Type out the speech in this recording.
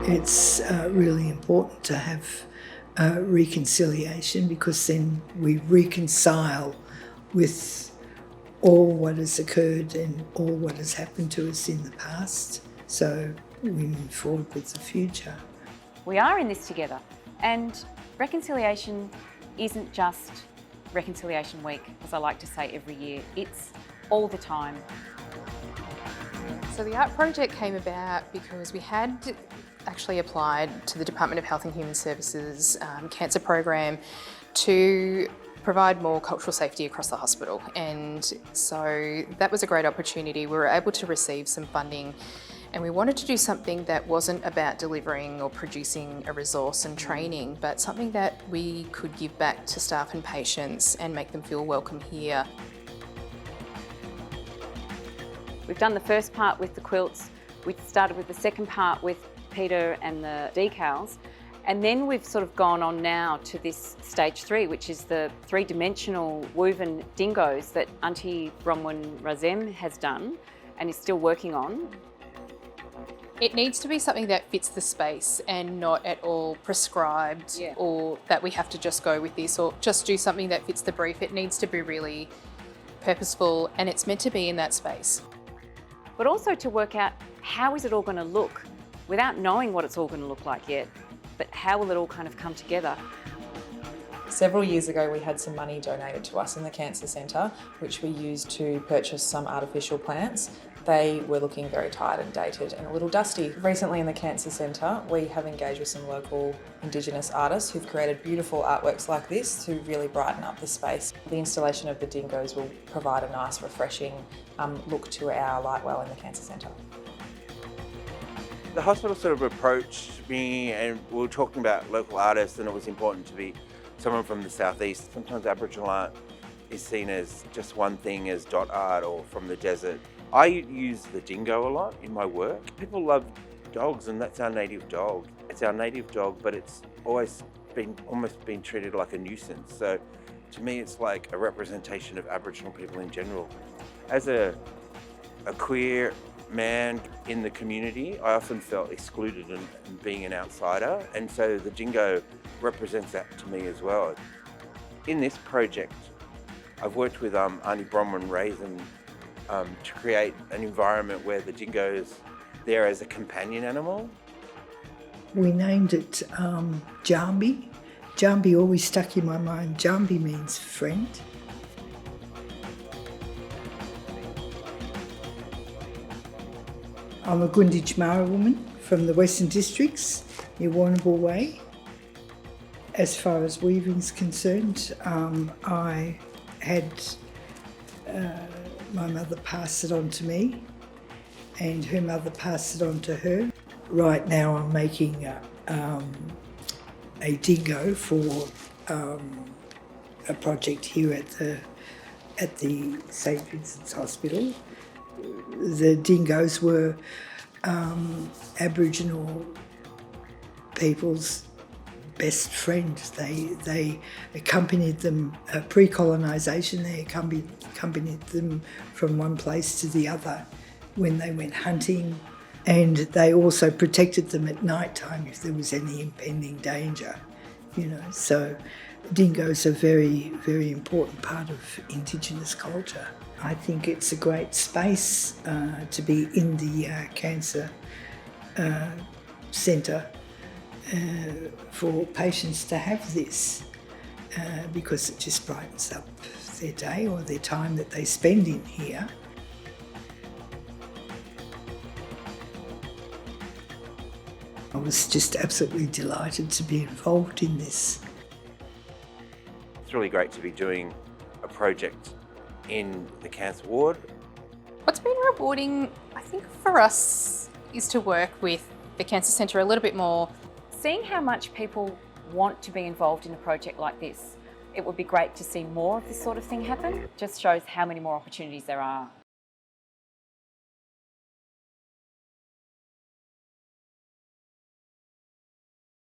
It's really important to have reconciliation, because then we reconcile with all what has occurred and all what has happened to us in the past, so we move forward with the future. We are in this together, and reconciliation isn't just Reconciliation Week, as I like to say every year, it's all the time. So the art project came about because we had actually applied to the Department of Health and Human Services cancer program to provide more cultural safety across the hospital, and so that was a great opportunity. We were able to receive some funding, and we wanted to do something that wasn't about delivering or producing a resource and training, but something that we could give back to staff and patients and make them feel welcome here. We've done the first part with the quilts, we started with the second part with Peter and the decals, and then we've sort of gone on now to this stage 3, which is the 3-dimensional woven dingoes that Auntie Bronwyn Razem has done and is still working on. It needs to be something that fits the space and not at all prescribed, or that we have to just go with this or just do something that fits the brief. It needs to be really purposeful, and it's meant to be in that space. But also to work out how is it all going to look without knowing what it's all going to look like yet, but how will it all kind of come together? Several years ago we had some money donated to us in the Cancer Centre, which we used to purchase some artificial plants. They were looking very tired and dated and a little dusty. Recently in the Cancer Centre we have engaged with some local Indigenous artists who've created beautiful artworks like this to really brighten up the space. The installation of the dingoes will provide a nice refreshing look to our light well in the Cancer Centre. The hospital sort of approached me and we were talking about local artists, and it was important to be someone from the southeast. Sometimes Aboriginal art is seen as just one thing, as dot art or from the desert. I use the dingo a lot in my work. People love dogs, and that's our native dog. It's our native dog, but it's always almost been treated like a nuisance. So to me, it's like a representation of Aboriginal people in general. As a queer man in the community, I often felt excluded and being an outsider, and so the dingo represents that to me as well. In this project, I've worked with Auntie Bronwyn Razem to create an environment where the dingo's there as a companion animal. We named it Jambi. Jambi always stuck in my mind. Jambi means friend. I'm a Gunditj Mara woman from the Western Districts, near Warrnambool Way. As far as weaving's concerned, I had my mother pass it on to me, and her mother passed it on to her. Right now I'm making a dingo for a project here at the St Vincent's Hospital. The dingoes were Aboriginal people's best friend. They accompanied them pre-colonisation. They accompanied them from one place to the other when they went hunting, and they also protected them at night time if there was any impending danger. So dingoes are a very, very important part of Indigenous culture. I think it's a great space to be in the Cancer Centre for patients to have this because it just brightens up their day or their time that they spend in here. I was just absolutely delighted to be involved in this. It's really great to be doing a project in the cancer ward. What's been rewarding, I think, for us is to work with the Cancer Centre a little bit more. Seeing how much people want to be involved in a project like this, it would be great to see more of this sort of thing happen. It just shows how many more opportunities there are.